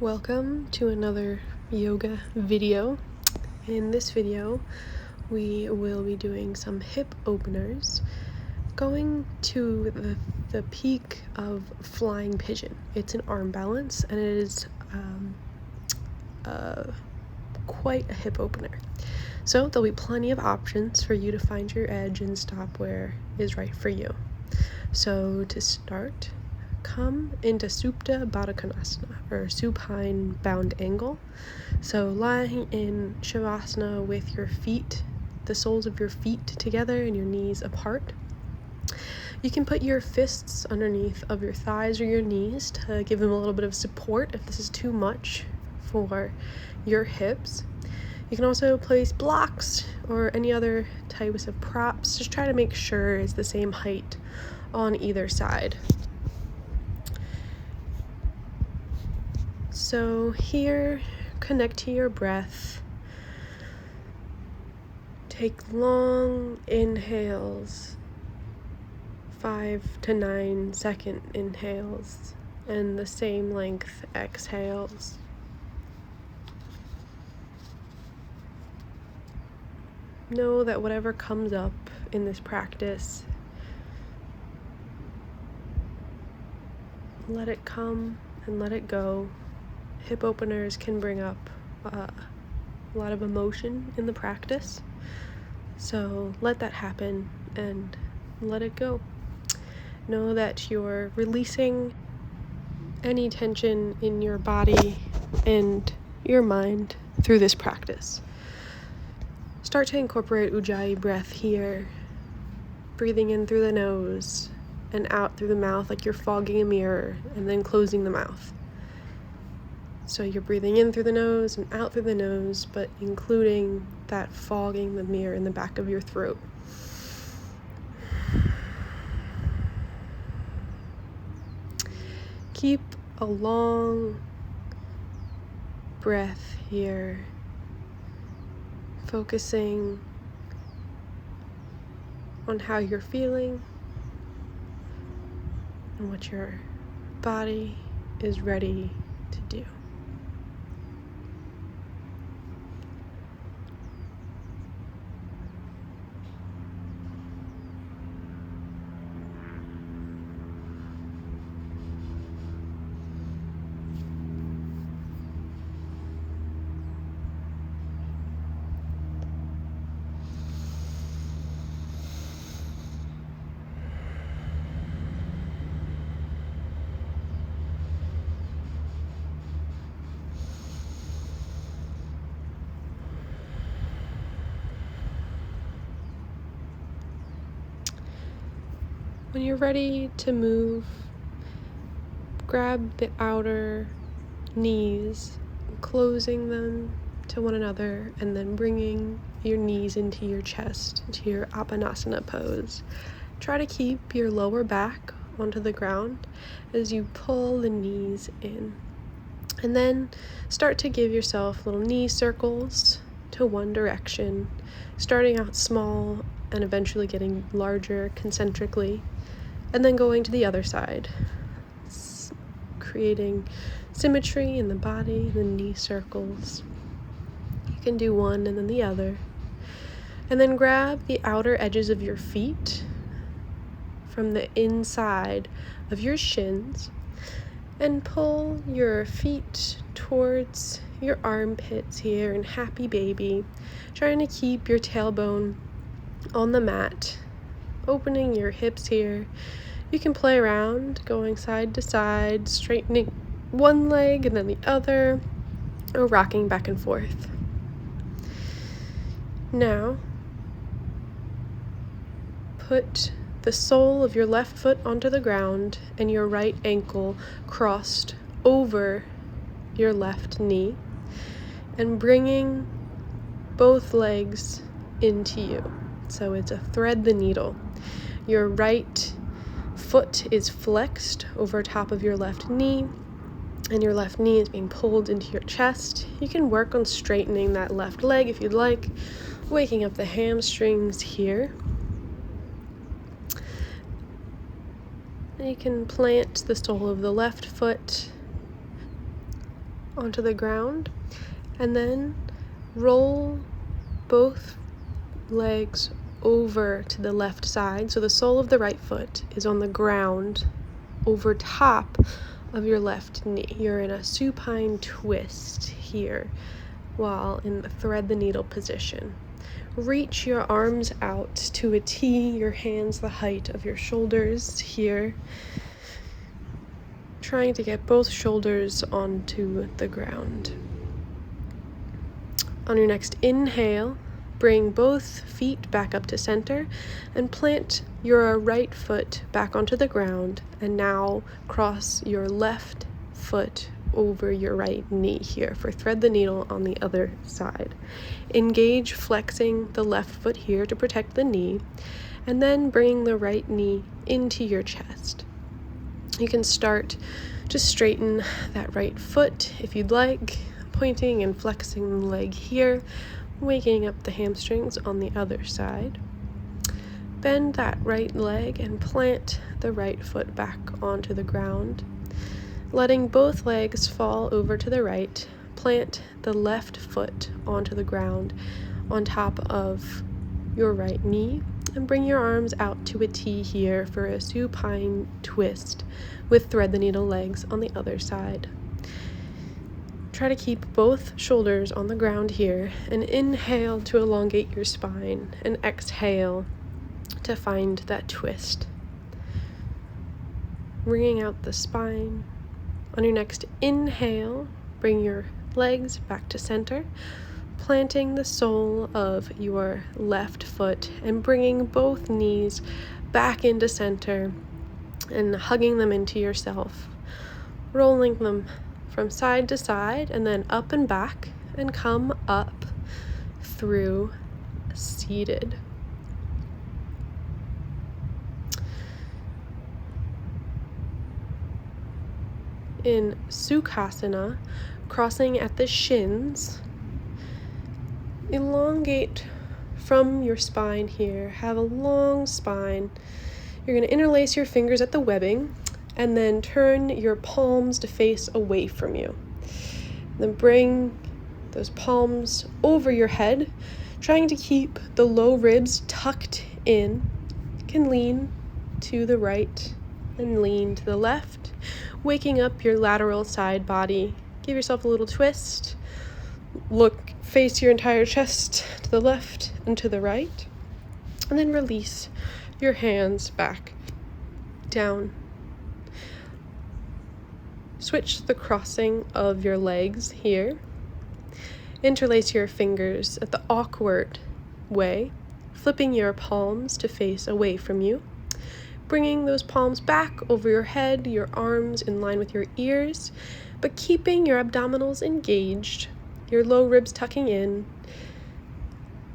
Welcome to another yoga video. In this video, we will be doing some hip openers, going to the peak of flying pigeon. It's an arm balance, and it is quite a hip opener. So there'll be plenty of options for you to find your edge and stop where is right for you. So to start, come into Supta Baddha Konasana, or supine bound angle. So lying in Shavasana with your feet, the soles of your feet together and your knees apart. You can put your fists underneath of your thighs or your knees to give them a little bit of support if this is too much for your hips. You can also place blocks or any other types of props. Just try to make sure it's the same height on either side. So here, connect to your breath. Take long inhales, 5 to 9 second inhales, and the same length exhales. Know that whatever comes up in this practice, let it come and let it go. Hip openers can bring up a lot of emotion in the practice, so let that happen and let it go. Know that you're releasing any tension in your body and your mind through this practice. Start to incorporate Ujjayi breath here, breathing in through the nose and out through the mouth like you're fogging a mirror, and then closing the mouth. So you're breathing in through the nose and out through the nose, but including that fogging the mirror in the back of your throat. Keep a long breath here, focusing on how you're feeling and what your body is ready to do. When you're ready to move, grab the outer knees, closing them to one another, and then bringing your knees into your chest, to your Apanasana pose. Try to keep your lower back onto the ground as you pull the knees in. And then start to give yourself little knee circles to one direction, starting out small and eventually getting larger concentrically, and then going to the other side, creating symmetry in the body, the knee circles. You can do one and then the other. And then grab the outer edges of your feet from the inside of your shins and pull your feet towards your armpits here in happy baby, trying to keep your tailbone on the mat, opening your hips here. You can play around, going side to side, straightening one leg and then the other, or rocking back and forth. Now, put the sole of your left foot onto the ground and your right ankle crossed over your left knee, and bringing both legs into you. So it's a thread the needle. Your right foot is flexed over top of your left knee, and your left knee is being pulled into your chest. You can work on straightening that left leg if you'd like, waking up the hamstrings here. And you can plant the sole of the left foot, and the right foot onto the ground, and then roll both legs over to the left side. So the sole of the right foot is on the ground over top of your left knee. You're in a supine twist here while in the thread the needle position. Reach your arms out to a T, your hands the height of your shoulders here, trying to get both shoulders onto the ground. On your next inhale, bring both feet back up to center and plant your right foot back onto the ground, and now cross your left foot over your right knee here for thread the needle on the other side. Engage flexing the left foot here to protect the knee, and then bring the right knee into your chest. You can start to straighten that right foot if you'd like, pointing and flexing the leg here, waking up the hamstrings on the other side. Bend that right leg and plant the right foot back onto the ground. Letting both legs fall over to the right, plant the left foot onto the ground on top of your right knee, and bring your arms out to a T here for a supine twist with thread the needle legs on the other side. Try to keep both shoulders on the ground here, and inhale to elongate your spine, and exhale to find that twist. Wringing out the spine. On your next inhale, bring your legs back to center, planting the sole of your left foot and bringing both knees back into center and hugging them into yourself, rolling them from side to side and then up and back, and come up through seated. In Sukhasana, crossing at the shins, elongate from your spine here. Have a long spine. You're going to interlace your fingers at the webbing and then turn your palms to face away from you. Then bring those palms over your head, trying to keep the low ribs tucked in. You can lean to the right and lean to the left, waking up your lateral side body. Give yourself a little twist. Face your entire chest to the left and to the right, and then release your hands back down. Switch the crossing of your legs here. Interlace your fingers at the awkward way, flipping your palms to face away from you. Bringing those palms back over your head, your arms in line with your ears, but keeping your abdominals engaged, your low ribs tucking in,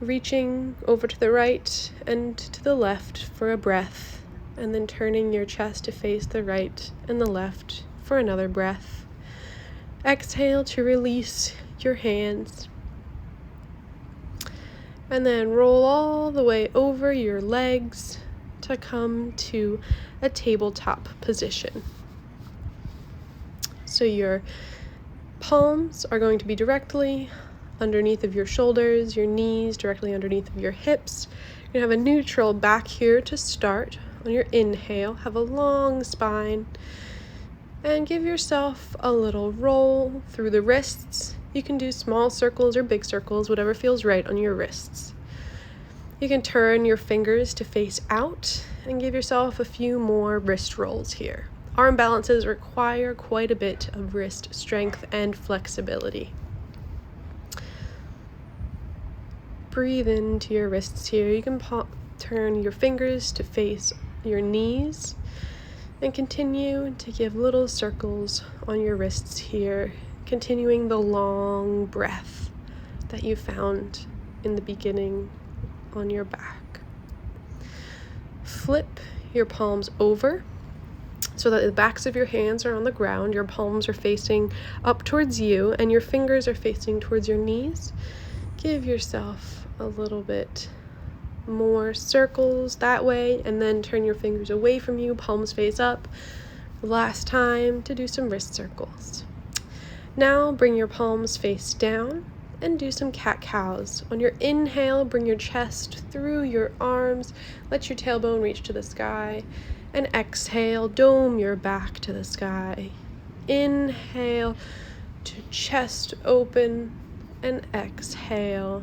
reaching over to the right and to the left for a breath, and then turning your chest to face the right and the left for another breath. Exhale to release your hands, and then roll all the way over your legs to come to a tabletop position. So your palms are going to be directly underneath of your shoulders, your knees directly underneath of your hips. You're going to have a neutral back here to start. On your inhale, have a long spine, and give yourself a little roll through the wrists. You can do small circles or big circles, whatever feels right on your wrists. You can turn your fingers to face out and give yourself a few more wrist rolls here. Arm balances require quite a bit of wrist strength and flexibility. Breathe into your wrists here. You can turn your fingers to face your knees and continue to give little circles on your wrists here, continuing the long breath that you found in the beginning on your back. Flip your palms over so that the backs of your hands are on the ground, your palms are facing up towards you, and your fingers are facing towards your knees. Give yourself a little bit more circles that way, and then turn your fingers away from you, palms face up. Last time to do some wrist circles. Now bring your palms face down and do some cat-cows. On your inhale, bring your chest through your arms, let your tailbone reach to the sky, and exhale, dome your back to the sky. Inhale to chest open, and exhale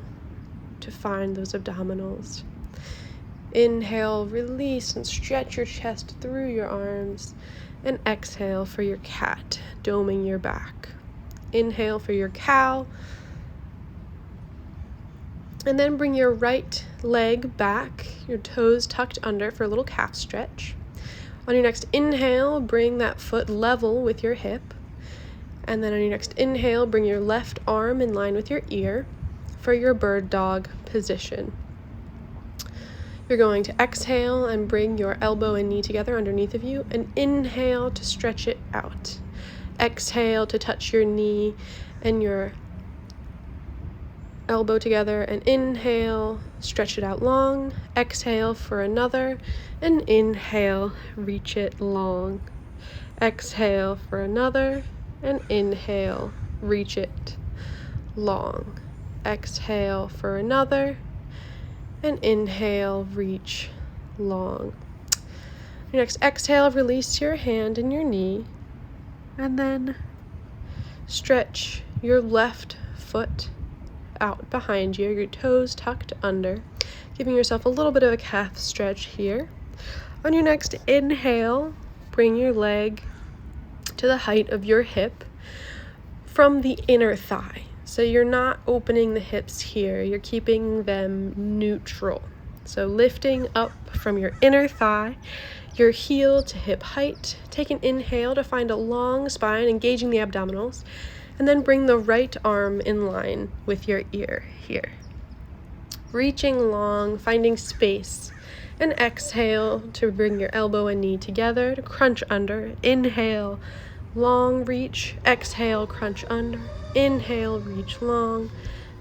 to find those abdominals. Inhale, release and stretch your chest through your arms, and exhale for your cat, doming your back. Inhale for your cow, and then bring your right leg back, your toes tucked under for a little calf stretch. On your next inhale, bring that foot level with your hip. And then on your next inhale, bring your left arm in line with your ear for your bird dog position. You're going to exhale and bring your elbow and knee together underneath of you, and inhale to stretch it out. Exhale to touch your knee and your elbow together, and inhale, stretch it out long. Exhale for another, and inhale, reach it long. Exhale for another, and inhale, reach it long. Exhale for another, and inhale, reach long. Your next exhale, release your hand and your knee, and then stretch your left foot out behind you, your toes tucked under, giving yourself a little bit of a calf stretch here. On your next inhale, bring your leg to the height of your hip from the inner thigh. So you're not opening the hips here, you're keeping them neutral. So lifting up from your inner thigh, your heel to hip height. Take an inhale to find a long spine, engaging the abdominals, and then bring the right arm in line with your ear here. Reaching long, finding space, and exhale to bring your elbow and knee together to crunch under. Inhale, long reach. Exhale, crunch under. Inhale, reach long,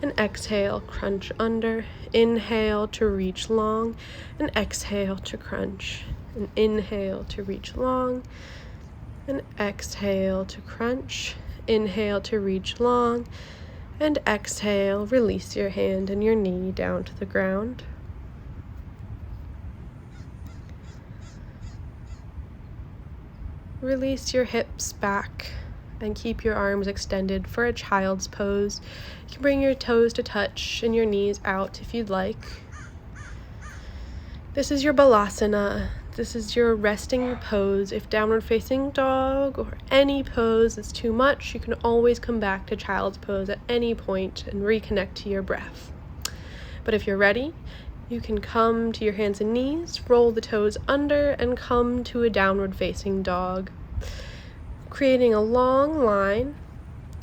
and exhale, crunch under. Inhale to reach long, and exhale to crunch. And inhale to reach long, and exhale to crunch. Inhale to reach long, and exhale, release your hand and your knee down to the ground. Release your hips back and keep your arms extended for a child's pose. You can bring your toes to touch and your knees out if you'd like. This is your balasana. This is your resting pose. If downward facing dog or any pose is too much, you can always come back to child's pose at any point and reconnect to your breath. But if you're ready, you can come to your hands and knees, roll the toes under, and come to a downward facing dog, creating a long line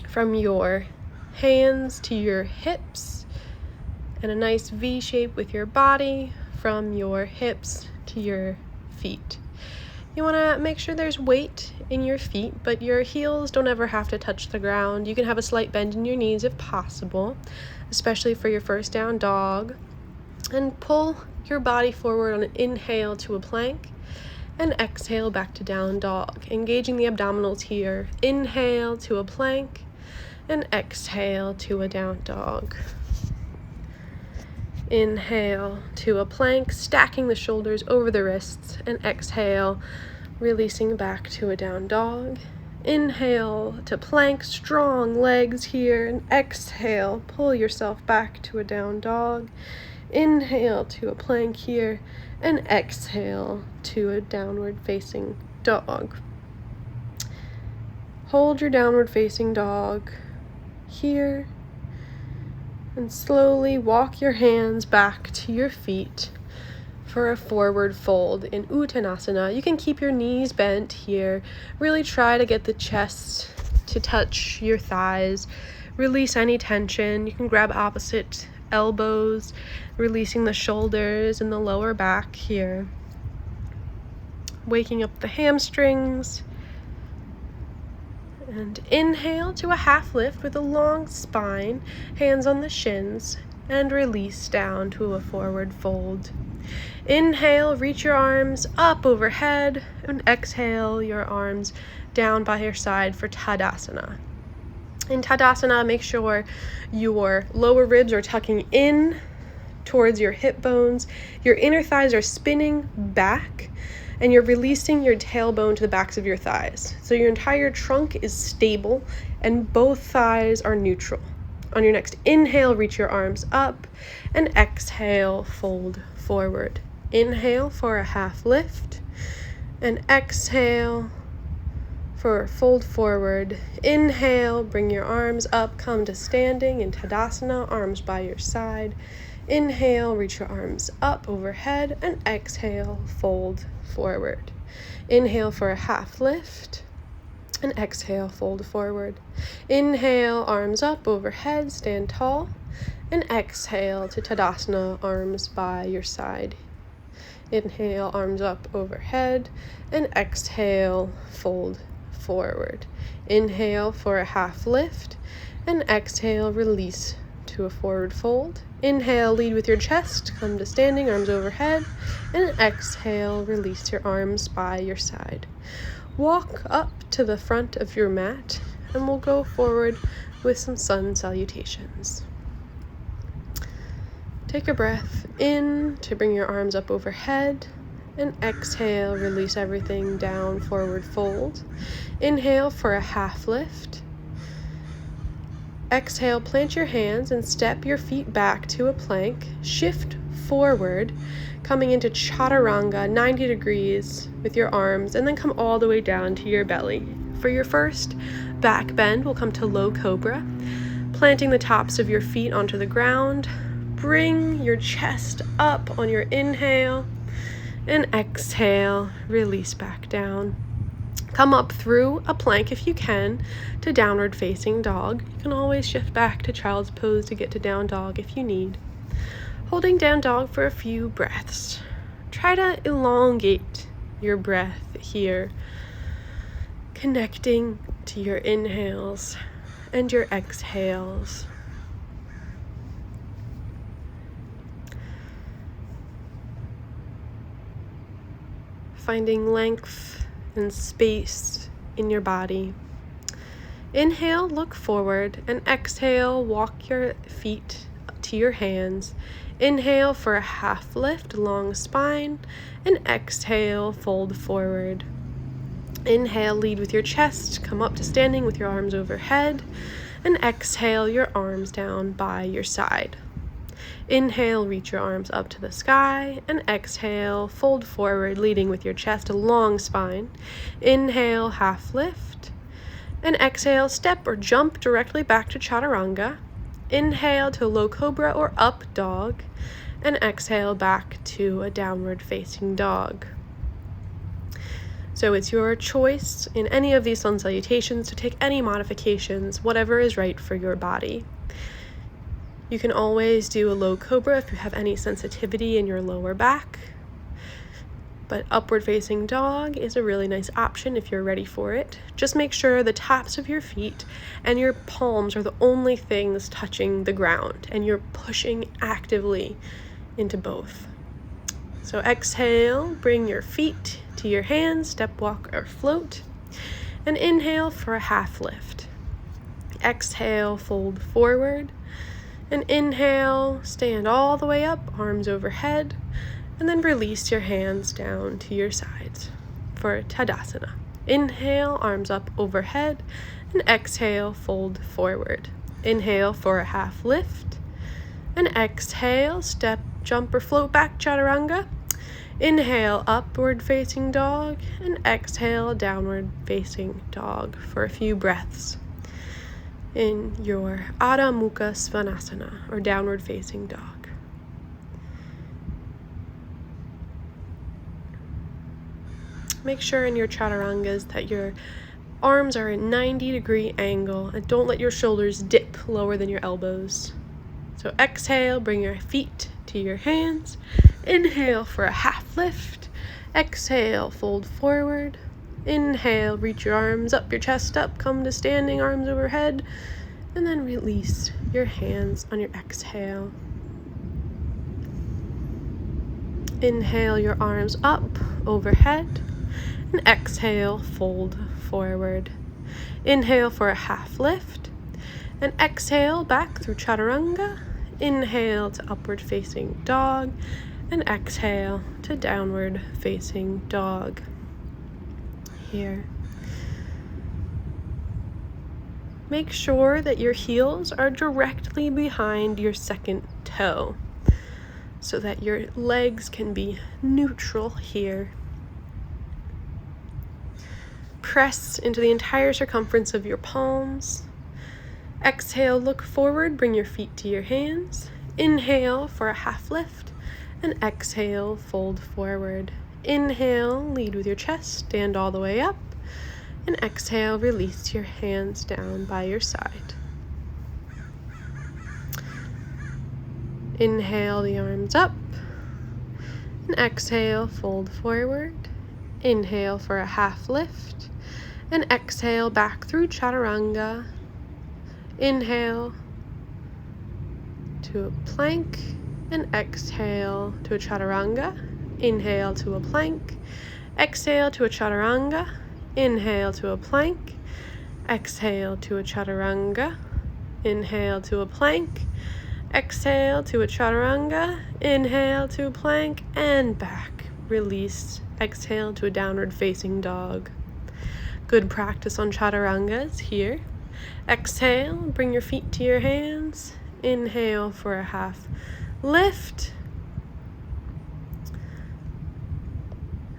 from your hands to your hips and a nice V shape with your body from your hips to your feet. You want to make sure there's weight in your feet, but your heels don't ever have to touch the ground. You can have a slight bend in your knees if possible, especially for your first down dog. And pull your body forward on an inhale to a plank, and exhale back to down dog, engaging the abdominals here. Inhale to a plank, and exhale to a down dog. Inhale to a plank, stacking the shoulders over the wrists, and exhale, releasing back to a down dog. Inhale to plank, strong legs here, and exhale, pull yourself back to a down dog. Inhale to a plank here, and exhale to a downward facing dog. Hold your downward facing dog here, and slowly walk your hands back to your feet for a forward fold in Uttanasana. You can keep your knees bent here. Really try to get the chest to touch your thighs. Release any tension. You can grab opposite elbows, releasing the shoulders and the lower back here. Waking up the hamstrings. And inhale to a half lift with a long spine, hands on the shins, and release down to a forward fold. Inhale, reach your arms up overhead, and exhale your arms down by your side for Tadasana. In Tadasana, make sure your lower ribs are tucking in towards your hip bones, your inner thighs are spinning back, and you're releasing your tailbone to the backs of your thighs. So your entire trunk is stable and both thighs are neutral. On your next inhale, reach your arms up, and exhale, fold forward. Inhale for a half lift, and exhale for fold forward. Inhale, bring your arms up, come to standing in Tadasana, arms by your side. Inhale, reach your arms up overhead, and exhale, fold forward. Inhale for a half lift, and exhale, fold forward. Inhale, arms up overhead, stand tall, and exhale to Tadasana, arms by your side. Inhale, arms up overhead, and exhale, fold forward. Inhale for a half lift, and exhale, release to a forward fold. Inhale, lead with your chest, come to standing, arms overhead, and exhale, release your arms by your side. Walk up to the front of your mat, and we'll go forward with some sun salutations. Take a breath in to bring your arms up overhead, and exhale, release everything down, forward fold. Inhale for a half lift. Exhale, plant your hands and step your feet back to a plank. Shift forward, coming into Chaturanga, 90 degrees with your arms, and then come all the way down to your belly. For your first back bend, we'll come to low cobra, planting the tops of your feet onto the ground. Bring your chest up on your inhale, and exhale, release back down. Come up through a plank if you can to downward facing dog. You can always shift back to child's pose to get to down dog if you need. Holding down dog for a few breaths. Try to elongate your breath here, connecting to your inhales and your exhales. Finding length and space in your body. Inhale, look forward, and exhale, walk your feet to your hands. Inhale for a half lift, long spine, and exhale, fold forward. Inhale, lead with your chest, come up to standing with your arms overhead, and exhale, your arms down by your side. Inhale, reach your arms up to the sky, and exhale, fold forward, leading with your chest, a long spine. Inhale, half lift, and exhale, step or jump directly back to Chaturanga. Inhale to low cobra or up dog, and exhale back to a downward facing dog. So it's your choice in any of these sun salutations to take any modifications, whatever is right for your body. You can always do a low cobra if you have any sensitivity in your lower back, but upward facing dog is a really nice option if you're ready for it. Just make sure the tops of your feet and your palms are the only things touching the ground, and you're pushing actively into both. So exhale, bring your feet to your hands, step, walk, or float, and inhale for a half lift. Exhale, fold forward. And inhale, stand all the way up, arms overhead, and then release your hands down to your sides for Tadasana. Inhale, arms up overhead, and exhale, fold forward. Inhale for a half lift, and exhale, step, jump, or float back, Chaturanga. Inhale, upward facing dog, and exhale, downward facing dog for a few breaths in your Adho Mukha Svanasana, or downward facing dog. Make sure in your Chaturangas that your arms are at 90-degree angle, and don't let your shoulders dip lower than your elbows. So exhale, bring your feet to your hands. Inhale for a half lift. Exhale, fold forward. Inhale, reach your arms up, your chest up, come to standing, arms overhead, and then release your hands on your exhale. Inhale your arms up, overhead, and exhale, fold forward. Inhale for a half lift. And exhale back through chaturanga. Inhale to upward facing dog, and exhale to downward facing dog. Here. Make sure that your heels are directly behind your second toe so that your legs can be neutral here. Press into the entire circumference of your palms. Exhale, look forward, bring your feet to your hands. Inhale for a half lift, and exhale, fold forward. Inhale, lead with your chest, stand all the way up, and exhale, release your hands down by your side. Inhale the arms up, and exhale, fold forward. Inhale for a half lift, and exhale back through chaturanga. Inhale to a plank, and exhale to a chaturanga. Inhale to a plank, exhale to a chaturanga. Inhale to a plank, exhale to a chaturanga. Inhale to a plank, exhale to a chaturanga. Inhale to a plank, and back. Release. Exhale to a downward facing dog. Good practice on chaturangas here. Exhale, bring your feet to your hands. Inhale for a half lift.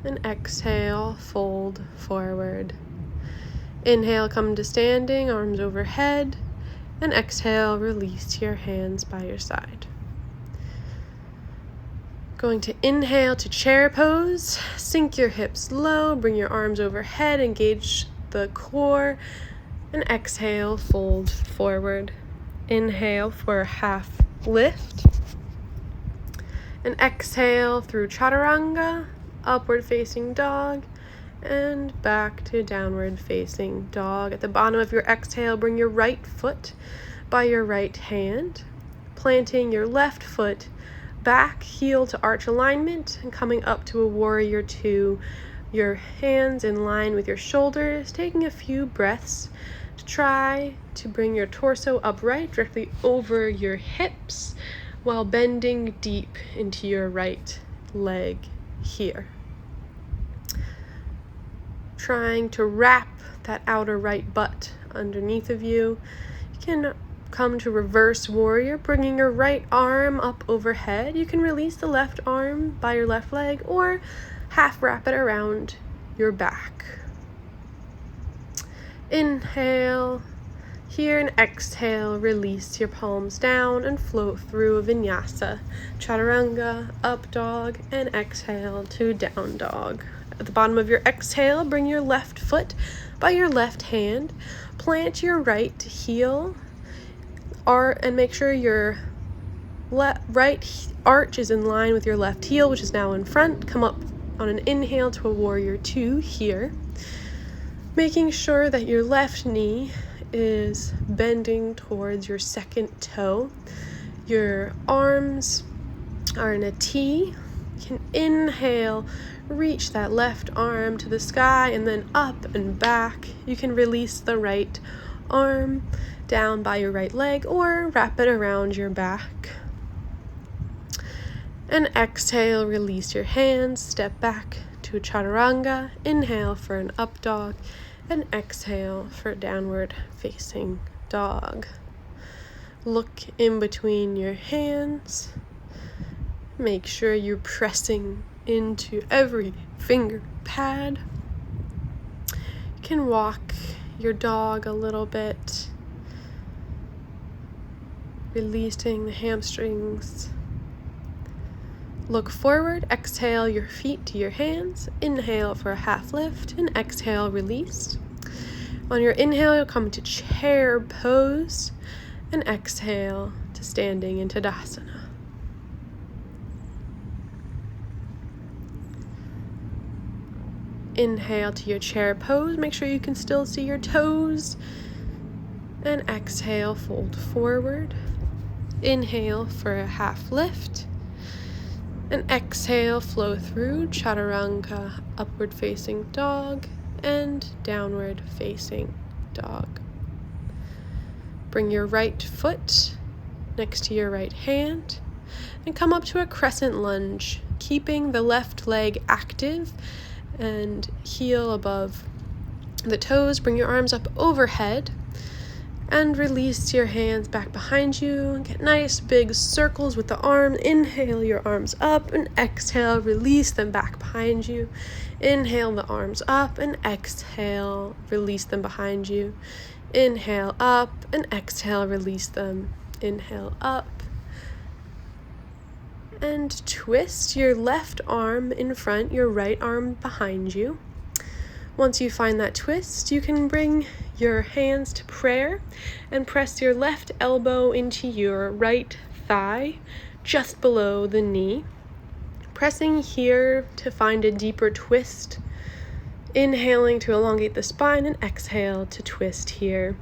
And exhale, fold forward. Inhale, come to standing, arms overhead. And exhale, release your hands by your side. Going to inhale to chair pose. Sink your hips low, bring your arms overhead, engage the core. And exhale, fold forward. Inhale for a half lift. And exhale through chaturanga, upward facing dog, and back to downward facing dog. At the bottom of your exhale, bring your right foot by your right hand, planting your left foot back, heel to arch alignment, and coming up to a warrior two. Your hands in line with your shoulders, taking a few breaths to try to bring your torso upright directly over your hips while bending deep into your right leg here. Trying to wrap that outer right butt underneath of you. You can come to reverse warrior, bringing your right arm up overhead. You can release the left arm by your left leg or half wrap it around your back. Inhale here, and exhale, release your palms down and float through a vinyasa, chaturanga, up dog, and exhale to down dog. At the bottom of your exhale, bring your left foot by your left hand, plant your right heel, and make sure your right arch is in line with your left heel, which is now in front. Come up on an inhale to a warrior two here, making sure that your left knee is bending towards your second toe. Your arms are in a T. You can inhale, reach that left arm to the sky, and then up and back. You can release the right arm down by your right leg or wrap it around your back. And exhale, release your hands, step back to a chaturanga. Inhale for an up dog, and exhale for downward facing dog. Look in between your hands. Make sure you're pressing into every finger pad. You can walk your dog a little bit, releasing the hamstrings. Look forward, exhale your feet to your hands, inhale for a half lift, and exhale, release. On your inhale, you'll come to chair pose, and exhale to standing in Tadasana. Inhale to your chair pose, make sure you can still see your toes, and exhale, fold forward. Inhale for a half lift, and exhale, flow through chaturanga, upward facing dog, and downward facing dog. Bring your right foot next to your right hand and come up to a crescent lunge, keeping the left leg active and heel above the toes. Bring your arms up overhead and release your hands back behind you. Get nice big circles with the arm. Inhale your arms up and exhale, release them back behind you. Inhale the arms up and exhale, release them behind you. Inhale up and exhale, release them. Inhale up and twist your left arm in front, your right arm behind you. Once you find that twist, you can bring your hands to prayer and press your left elbow into your right thigh, just below the knee. Pressing here to find a deeper twist. Inhaling to elongate the spine and exhale to twist here.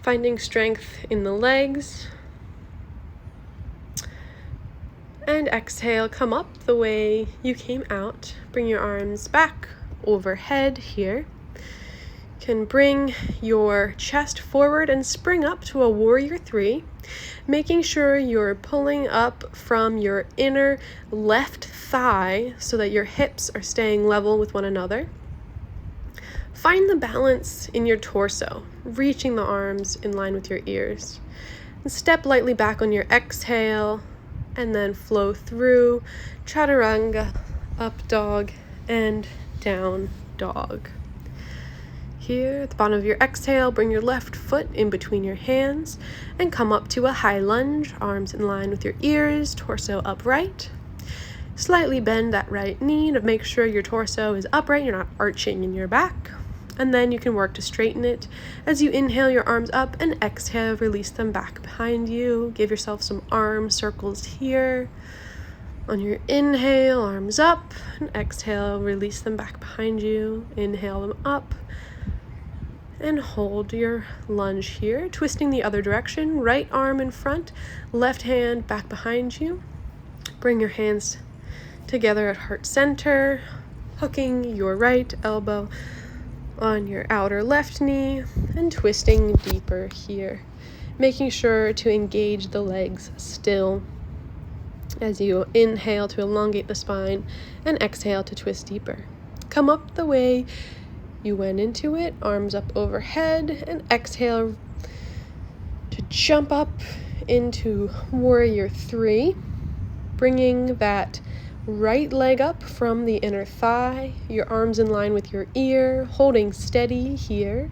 Finding strength in the legs. And exhale, come up the way you came out. Bring your arms back overhead here. You can bring your chest forward and spring up to a warrior 3, making sure you're pulling up from your inner left thigh so that your hips are staying level with one another. Find the balance in your torso, reaching the arms in line with your ears. And step lightly back on your exhale, and then flow through chaturanga, up dog, and down dog. Here at the bottom of your exhale, bring your left foot in between your hands and come up to a high lunge, arms in line with your ears, torso upright. Slightly bend that right knee to make sure your torso is upright, you're not arching in your back. And then you can work to straighten it as you inhale your arms up and exhale, release them back behind you. Give yourself some arm circles here. On your inhale, arms up, and exhale, release them back behind you. Inhale them up, and hold your lunge here. Twisting the other direction, right arm in front, left hand back behind you. Bring your hands together at heart center, hooking your right elbow on your outer left knee and twisting deeper here, making sure to engage the legs still as you inhale to elongate the spine and exhale to twist deeper. Come up the way you went into it, arms up overhead, and exhale to jump up into warrior 3, bringing that right leg up from the inner thigh, your arms in line with your ear, holding steady here,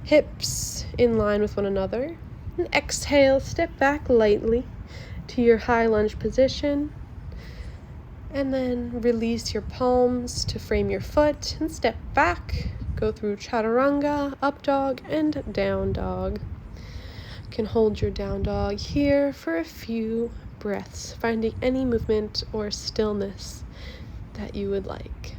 hips in line with one another, and exhale, step back lightly to your high lunge position, and then release your palms to frame your foot and step back, go through chaturanga, up dog, and down dog. You can hold your down dog here for a few breaths, finding any movement or stillness that you would like.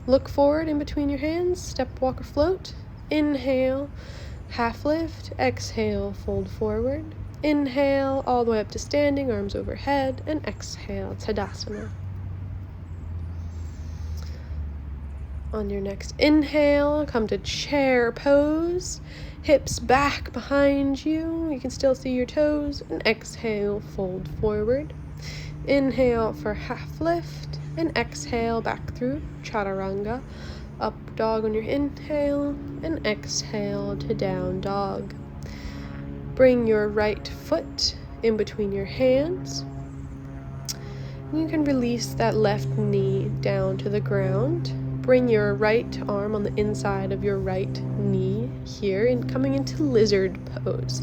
Look forward in between your hands, step, walk, or float. Inhale, half lift. Exhale, fold forward. Inhale, all the way up to standing, arms overhead, and exhale, Tadasana. On your next inhale, come to chair pose, hips back behind you. You can still see your toes, and exhale, fold forward. Inhale for half lift, and exhale back through chaturanga, up dog on your inhale, and exhale to down dog. Bring your right foot in between your hands. You can release that left knee down to the ground. Bring your right arm on the inside of your right knee here and coming into lizard pose.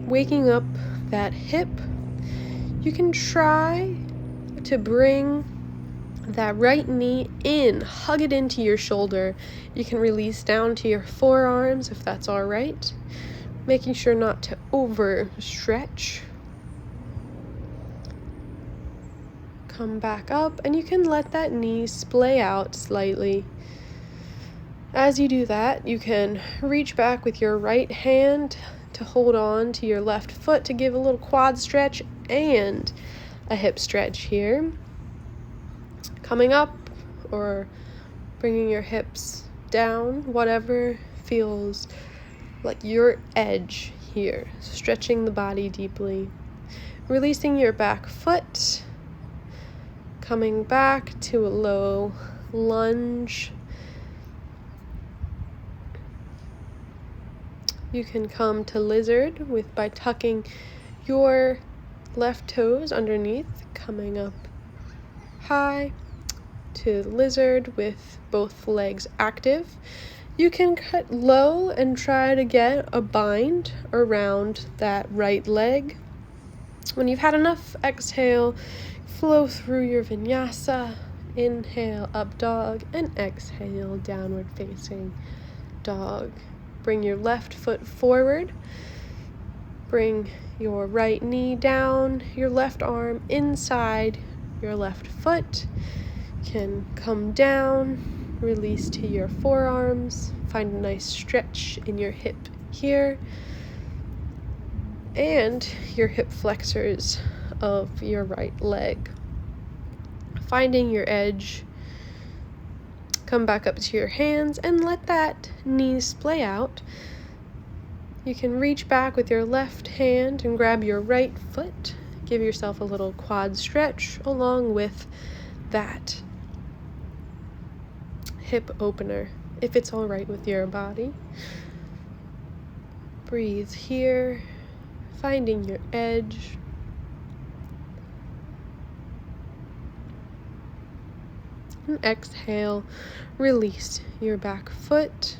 Waking up that hip. You can try to bring that right knee in, hug it into your shoulder. You can release down to your forearms if that's all right. Making sure not to overstretch. Come back up, and you can let that knee splay out slightly. As you do that, you can reach back with your right hand to hold on to your left foot to give a little quad stretch, and a hip stretch here. Coming up or bringing your hips down, whatever feels like your edge here. Stretching the body deeply. Releasing your back foot. Coming back to a low lunge. You can come to lizard by tucking your left toes underneath, coming up high to lizard with both legs active. You can cut low and try to get a bind around that right leg. When you've had enough, exhale, flow through your vinyasa. Inhale, up dog, and exhale, downward facing dog. Bring your left foot forward. Bring your right knee down, your left arm inside your left foot. Can come down, release to your forearms. Find a nice stretch in your hip here. And your hip flexors of your right leg. Finding your edge. Come back up to your hands and let that knee splay out. You can reach back with your left hand and grab your right foot. Give yourself a little quad stretch along with that hip opener, if it's all right with your body. Breathe here, finding your edge. And exhale, release your back foot.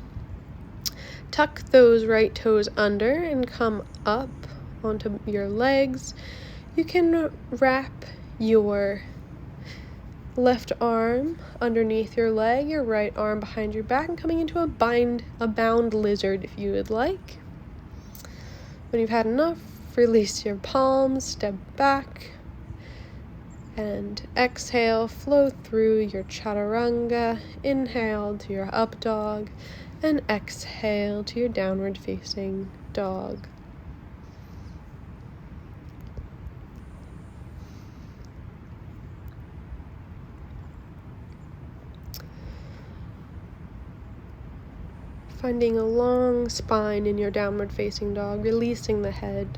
Tuck those right toes under and come up onto your legs. You can wrap your left arm underneath your leg, your right arm behind your back, and coming into a bound lizard if you would like. When you've had enough, release your palms, step back, and exhale, flow through your chaturanga. Inhale to your up dog, and exhale to your downward facing dog. Finding a long spine in your downward facing dog, releasing the head.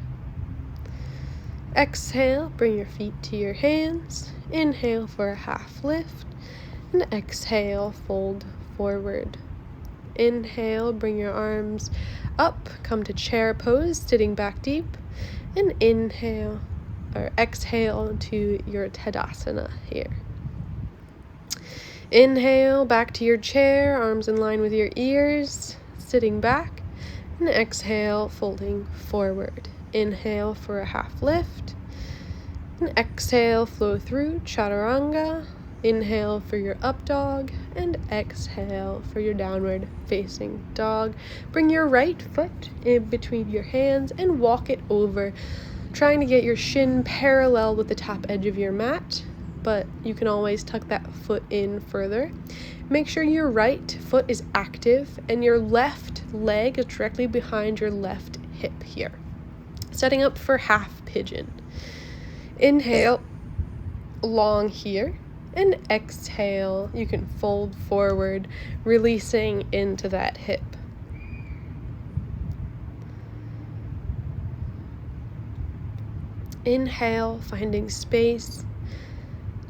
Exhale, bring your feet to your hands. Inhale for a half lift, and exhale, fold forward. Inhale, bring your arms up, come to chair pose, sitting back deep, and inhale or exhale to your Tadasana here. Inhale, back to your chair, arms in line with your ears, sitting back, and exhale, folding forward. Inhale for a half lift, and exhale, flow through chaturanga. Inhale for your up dog, and exhale for your downward facing dog. Bring your right foot in between your hands and walk it over, trying to get your shin parallel with the top edge of your mat, but you can always tuck that foot in further. Make sure your right foot is active and your left leg is directly behind your left hip here. Setting up for half pigeon. Inhale, long here, and exhale. You can fold forward, releasing into that hip. Inhale, finding space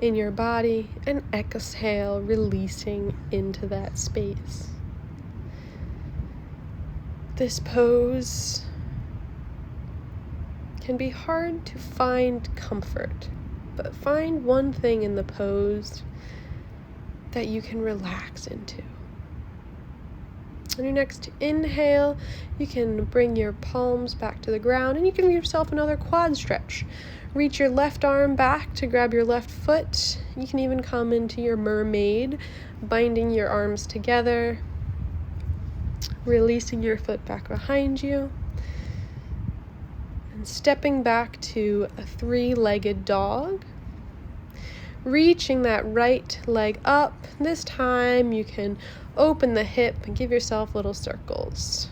in your body, and exhale, releasing into that space. This pose can be hard to find comfort, but find one thing in the pose that you can relax into. On your next inhale, you can bring your palms back to the ground, and you can give yourself another quad stretch. Reach your left arm back to grab your left foot. You can even come into your mermaid, binding your arms together, releasing your foot back behind you, and stepping back to a three-legged dog. Reaching that right leg up. This time you can open the hip and give yourself little circles.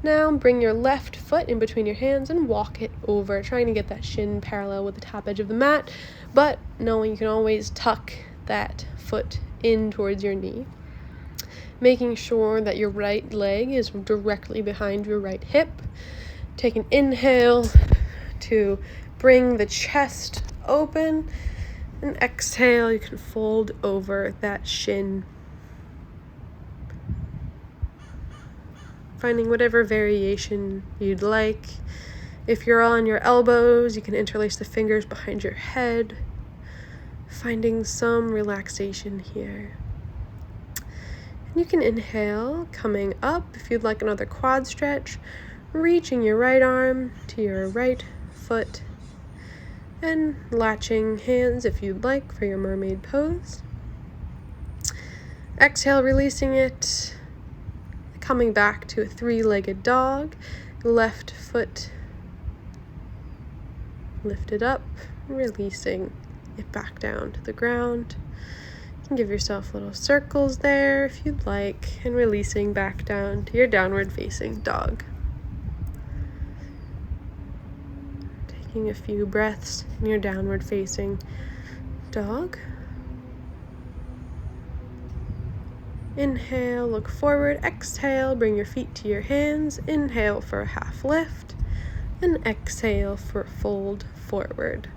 Now bring your left foot in between your hands and walk it over, trying to get that shin parallel with the top edge of the mat, but knowing you can always tuck that foot in towards your knee. Making sure that your right leg is directly behind your right hip. Take an inhale to bring the chest open, and exhale, you can fold over that shin. Finding whatever variation you'd like. If you're on your elbows, you can interlace the fingers behind your head, finding some relaxation here. And you can inhale, coming up. If you'd like another quad stretch, reaching your right arm to your right foot, and latching hands if you'd like for your mermaid pose. Exhale, releasing it, coming back to a three-legged dog. Left foot lifted up, releasing it back down to the ground. You can give yourself little circles there if you'd like, and releasing back down to your downward facing dog. Taking a few breaths in your downward facing dog. Inhale, look forward. Exhale, bring your feet to your hands. Inhale for a half lift, and exhale for fold forward.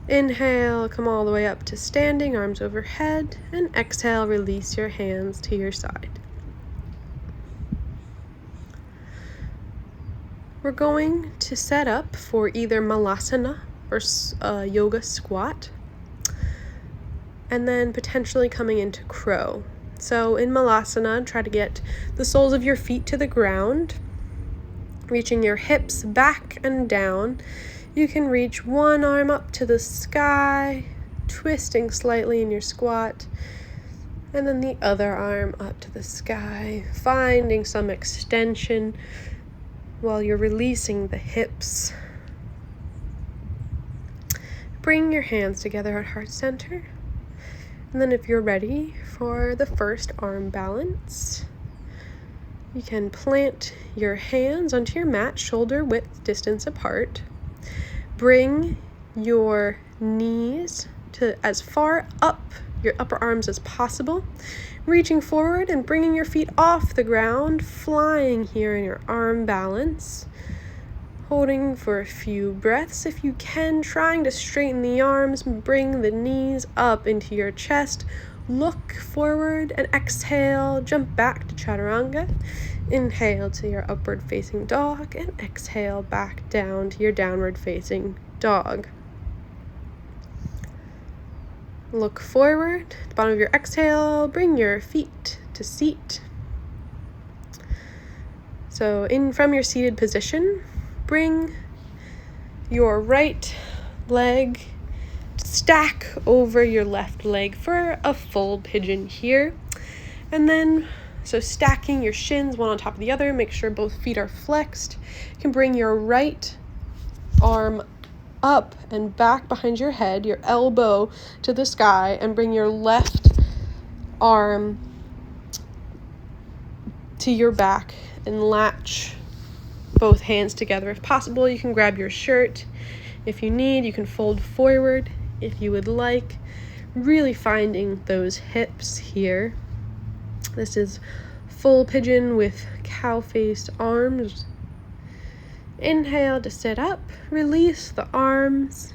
Inhale, come all the way up to standing, arms overhead, and exhale, release your hands to your side. We're going to set up for either malasana or yoga squat, and then potentially coming into crow. So in malasana, try to get the soles of your feet to the ground, reaching your hips back and down. You can reach one arm up to the sky, twisting slightly in your squat, and then the other arm up to the sky, finding some extension while you're releasing the hips. Bring your hands together at heart center. And then if you're ready for the first arm balance, you can plant your hands onto your mat, shoulder width distance apart. Bring your knees to as far up your upper arms as possible, reaching forward and bringing your feet off the ground, flying here in your arm balance. Holding for a few breaths if you can, trying to straighten the arms, bring the knees up into your chest, look forward and exhale, jump back to chaturanga. Inhale to your upward facing dog and exhale back down to your downward facing dog. Look forward, at the bottom of your exhale, bring your feet to seat. So from your seated position, bring your right leg stack over your left leg for a full pigeon here. And then, so stacking your shins one on top of the other, make sure both feet are flexed. You can bring your right arm up and back behind your head, your elbow to the sky, and bring your left arm to your back and latch both hands together. If possible, you can grab your shirt. If you need, you can fold forward if you would like. Really finding those hips here. This is full pigeon with cow-faced arms. Inhale to sit up, release the arms.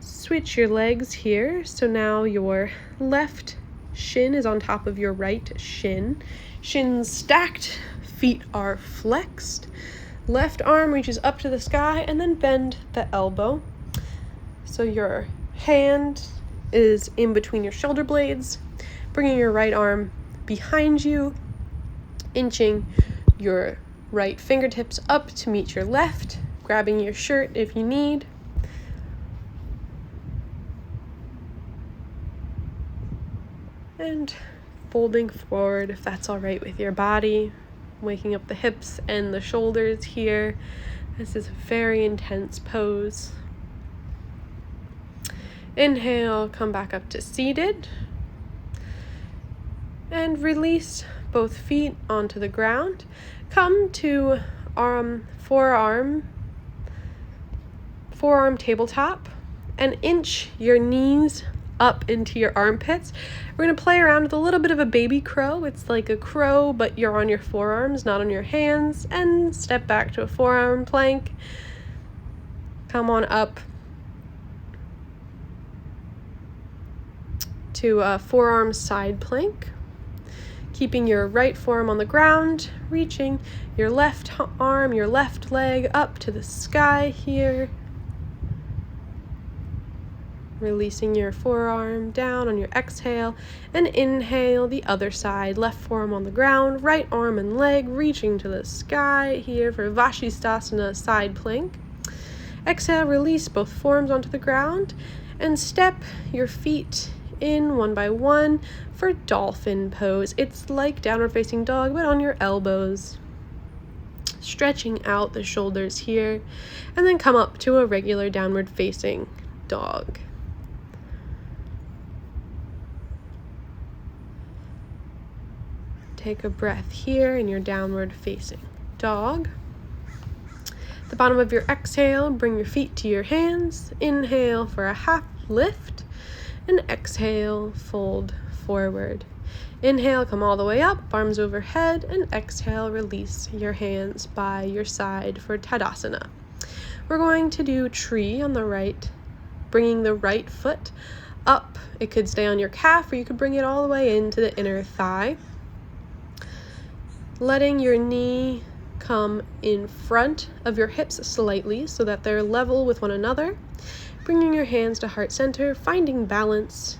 Switch your legs here. So now your left shin is on top of your right shin. Shins stacked, feet are flexed. Left arm reaches up to the sky, and then bend the elbow. So your hand is in between your shoulder blades, bringing your right arm behind you, inching your right fingertips up to meet your left, grabbing your shirt if you need. And folding forward if that's all right with your body. Waking up the hips and the shoulders here. This is a very intense pose. Inhale, come back up to seated. And release both feet onto the ground. Come to forearm tabletop and inch your knees up into your armpits. We're going to play around with a little bit of a baby crow. It's like a crow, but you're on your forearms, not on your hands. And step back to a forearm plank. Come on up to a forearm side plank. Keeping your right forearm on the ground, reaching your left arm, your left leg up to the sky here. Releasing your forearm down on your exhale, and inhale the other side, left forearm on the ground, right arm and leg reaching to the sky here for Vashisthasana side plank. Exhale, release both forearms onto the ground, and step your feet in one by one for dolphin pose. It's like downward facing dog, but on your elbows. Stretching out the shoulders here, and then come up to a regular downward facing dog. Take a breath here in your downward facing dog. At the bottom of your exhale, bring your feet to your hands. Inhale for a half lift, and exhale, fold forward. Inhale, come all the way up, arms overhead, and exhale, release your hands by your side for Tadasana. We're going to do tree on the right, bringing the right foot up. It could stay on your calf, or you could bring it all the way into the inner thigh. Letting your knee come in front of your hips slightly so that they're level with one another. Bringing your hands to heart center, finding balance.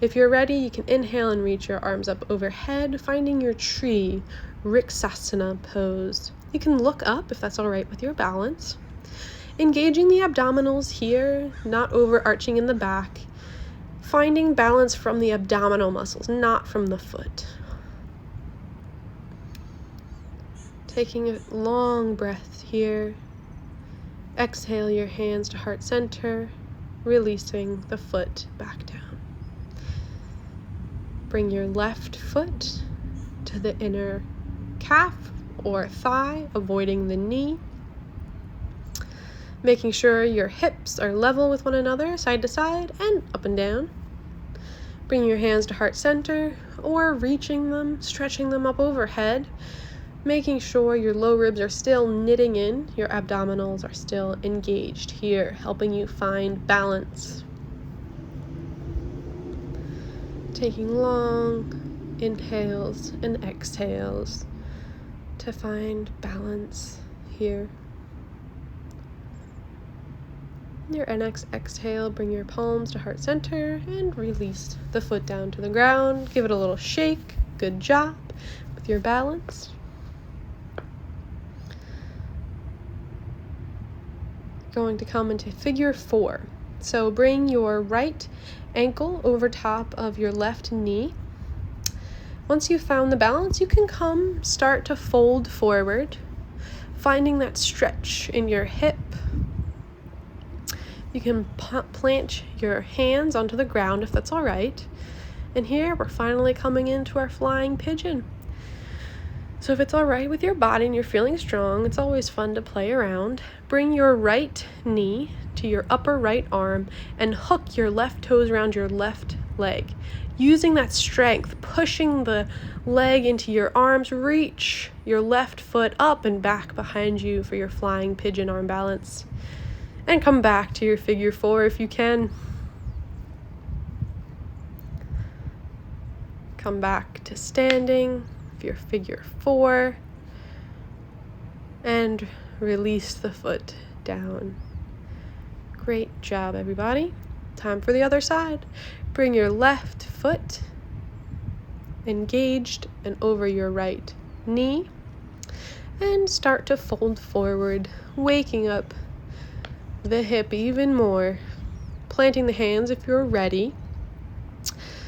If you're ready, you can inhale and reach your arms up overhead, finding your tree, Vriksasana pose. You can look up if that's all right with your balance. Engaging the abdominals here, not overarching in the back. Finding balance from the abdominal muscles, not from the foot. Taking a long breath here. Exhale your hands to heart center, releasing the foot back down. Bring your left foot to the inner calf or thigh, avoiding the knee. Making sure your hips are level with one another, side to side and up and down. Bring your hands to heart center or reaching them, stretching them up overhead. Making sure your low ribs are still knitting in, your abdominals are still engaged here, helping you find balance. Taking long inhales and exhales to find balance here. Your next exhale, bring your palms to heart center and release the foot down to the ground. Give it a little shake. Good job with your balance. Going to come into figure 4. So bring your right ankle over top of your left knee. Once you've found the balance, you can start to fold forward, finding that stretch in your hip. You can plant your hands onto the ground if that's all right. And here we're finally coming into our flying pigeon. So if it's all right with your body and you're feeling strong, it's always fun to play around. Bring your right knee to your upper right arm and hook your left toes around your left leg. Using that strength, pushing the leg into your arms, reach your left foot up and back behind you for your flying pigeon arm balance. And come back to your figure 4 if you can. Come back to standing. Your figure 4 and release the foot down. Great job, everybody. Time for the other side. Bring your left foot engaged and over your right knee and start to fold forward, waking up the hip even more. Planting the hands if you're ready.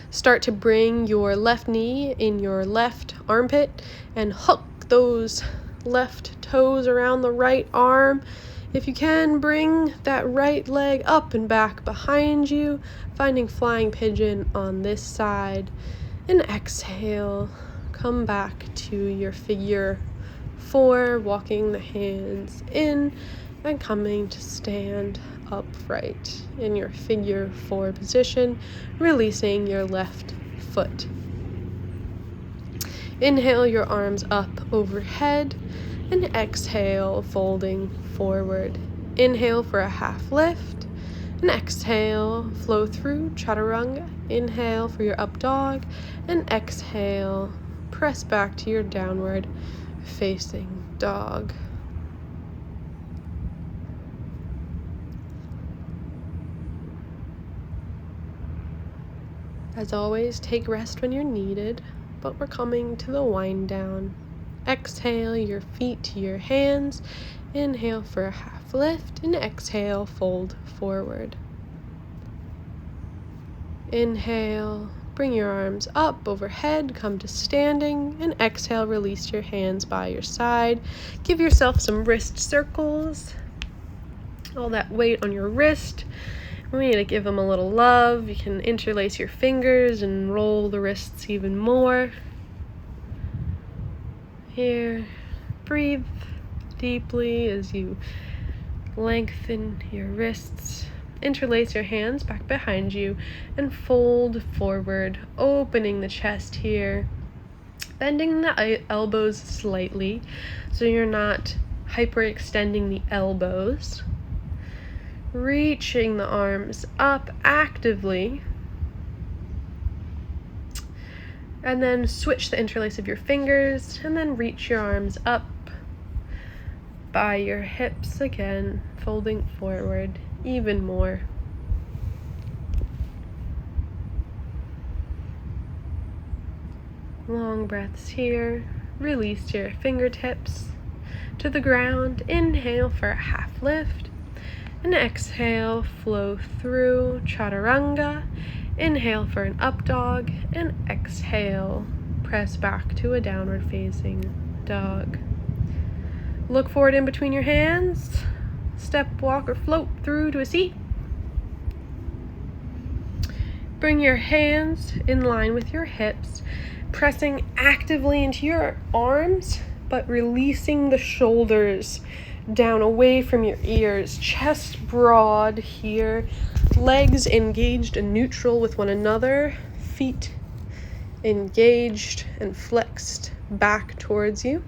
Start to bring your left knee in your left armpit and hook those left toes around the right arm. If you can, bring that right leg up and back behind you, finding flying pigeon on this side. And exhale, come back to your figure 4, walking the hands in and coming to stand upright in your figure 4 position, releasing your left foot. Inhale your arms up overhead and exhale, folding forward. Inhale for a half lift and exhale, flow through chaturanga. Inhale for your up dog and exhale, press back to your downward facing dog. As always, take rest when you're needed, but we're coming to the wind down. Exhale your feet to your hands. Inhale for a half lift and exhale, fold forward. Inhale, bring your arms up overhead, come to standing, and exhale, release your hands by your side. Give yourself some wrist circles. All that weight on your wrist, we need to give them a little love. You can interlace your fingers and roll the wrists even more. Here, breathe deeply as you lengthen your wrists. Interlace your hands back behind you and fold forward, opening the chest here. Bending the elbows slightly so you're not hyperextending the elbows. Reaching the arms up actively. And then switch the interlace of your fingers and then reach your arms up by your hips again, folding forward even more. Long breaths here. Release your fingertips to the ground. Inhale for a half lift. And exhale, flow through chaturanga. Inhale for an up dog. And exhale, press back to a downward facing dog. Look forward in between your hands. Step, walk, or float through to a seat. Bring your hands in line with your hips, pressing actively into your arms, but releasing the shoulders down away from your ears. Chest broad here, legs engaged and neutral with one another, feet engaged and flexed back towards you.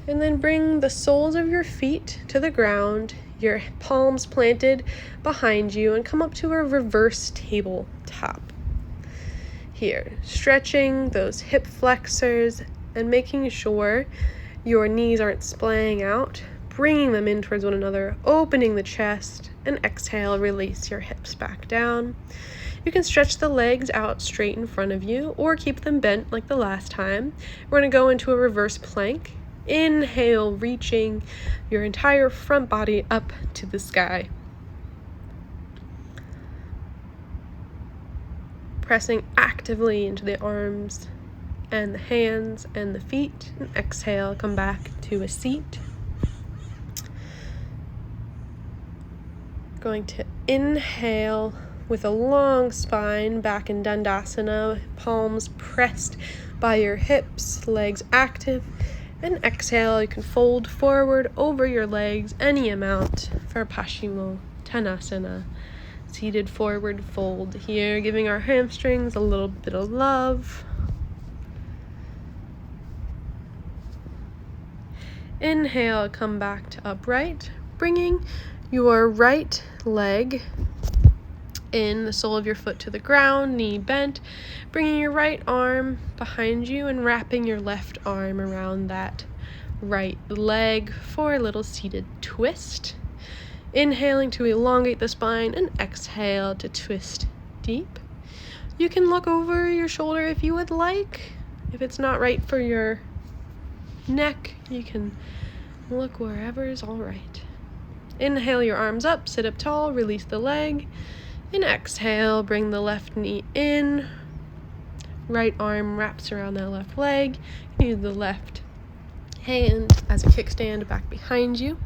And then bring the soles of your feet to the ground, your palms planted behind you, and come up to a reverse tabletop. Here, stretching those hip flexors and making sure your knees aren't splaying out, bringing them in towards one another, opening the chest, and exhale, release your hips back down. You can stretch the legs out straight in front of you or keep them bent like the last time. We're going to go into a reverse plank. Inhale, reaching your entire front body up to the sky. Pressing actively into the arms and the hands and the feet. And exhale, come back to a seat. Going to inhale with a long spine back in Dandasana, palms pressed by your hips, legs active. And exhale, you can fold forward over your legs any amount for Paschimottanasana. Seated forward fold here, giving our hamstrings a little bit of love. Inhale, come back to upright, bringing your right leg in, the sole of your foot to the ground, knee bent, bringing your right arm behind you and wrapping your left arm around that right leg for a little seated twist. Inhaling to elongate the spine and exhale to twist deep. You can look over your shoulder if you would like. If it's not right for your neck, you can look wherever is all right. Inhale your arms up, sit up tall, release the leg. And exhale, bring the left knee in. Right arm wraps around that left leg. Use the left hand as a kickstand back behind you.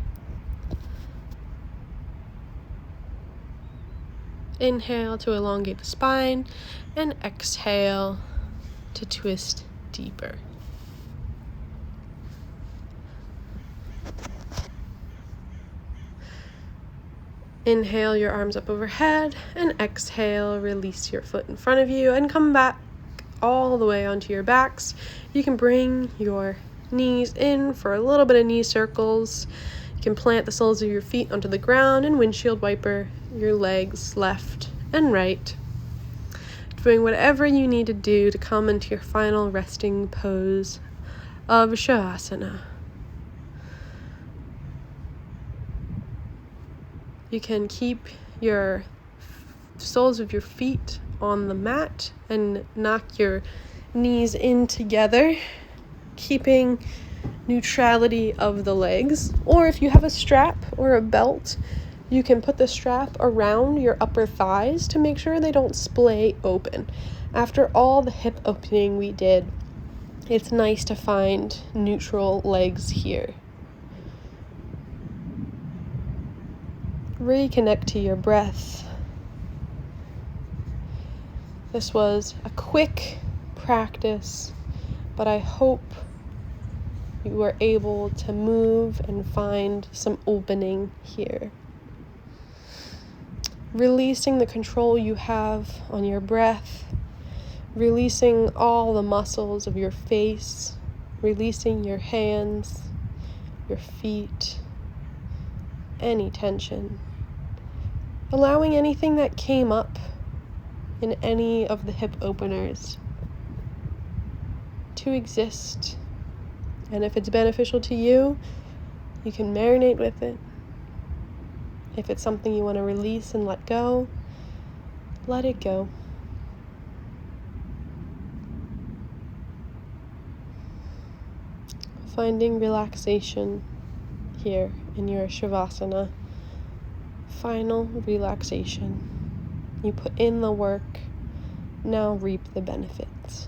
Inhale to elongate the spine. And exhale to twist deeper. Inhale your arms up overhead, and exhale, release your foot in front of you and come back all the way onto your backs. You can bring your knees in for a little bit of knee circles. You can plant the soles of your feet onto the ground and windshield wiper your legs left and right. Doing whatever you need to do to come into your final resting pose of Shavasana. You can keep your soles of your feet on the mat and knock your knees in together, keeping neutrality of the legs. Or if you have a strap or a belt, you can put the strap around your upper thighs to make sure they don't splay open. After all the hip opening we did, it's nice to find neutral legs here. Reconnect to your breath. This was a quick practice, but I hope you were able to move and find some opening here. Releasing the control you have on your breath, releasing all the muscles of your face, releasing your hands, your feet, any tension. Allowing anything that came up in any of the hip openers to exist. And if it's beneficial to you, you can marinate with it. If it's something you want to release and let go, let it go. Finding relaxation here in your Shavasana. Final relaxation. You put in the work, now reap the benefits.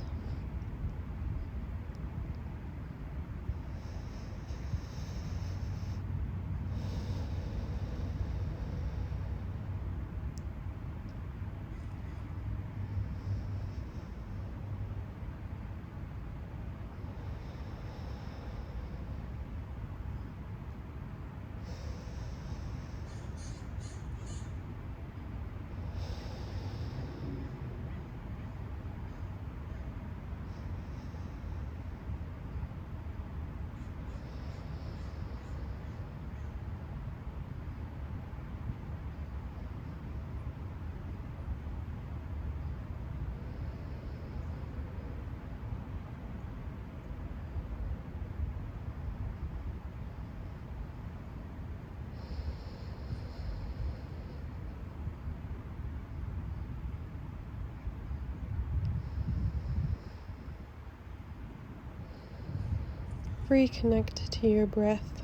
Reconnect to your breath,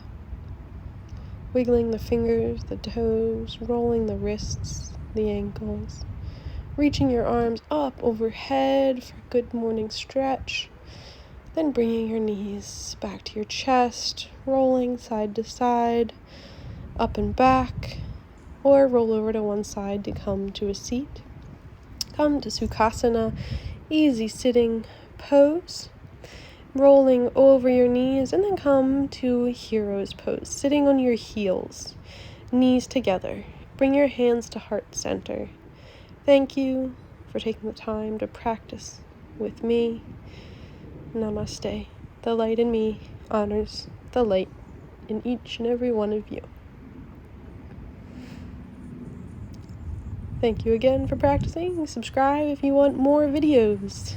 wiggling the fingers, the toes, rolling the wrists, the ankles, reaching your arms up overhead for a good morning stretch, then bringing your knees back to your chest, rolling side to side, up and back, or roll over to one side to come to a seat. Come to Sukhasana, easy sitting pose. Rolling over your knees, and then come to Hero's Pose, sitting on your heels, knees together. Bring your hands to heart center. Thank you for taking the time to practice with me. Namaste. The light in me honors the light in each and every one of you. Thank you again for practicing. Subscribe if you want more videos.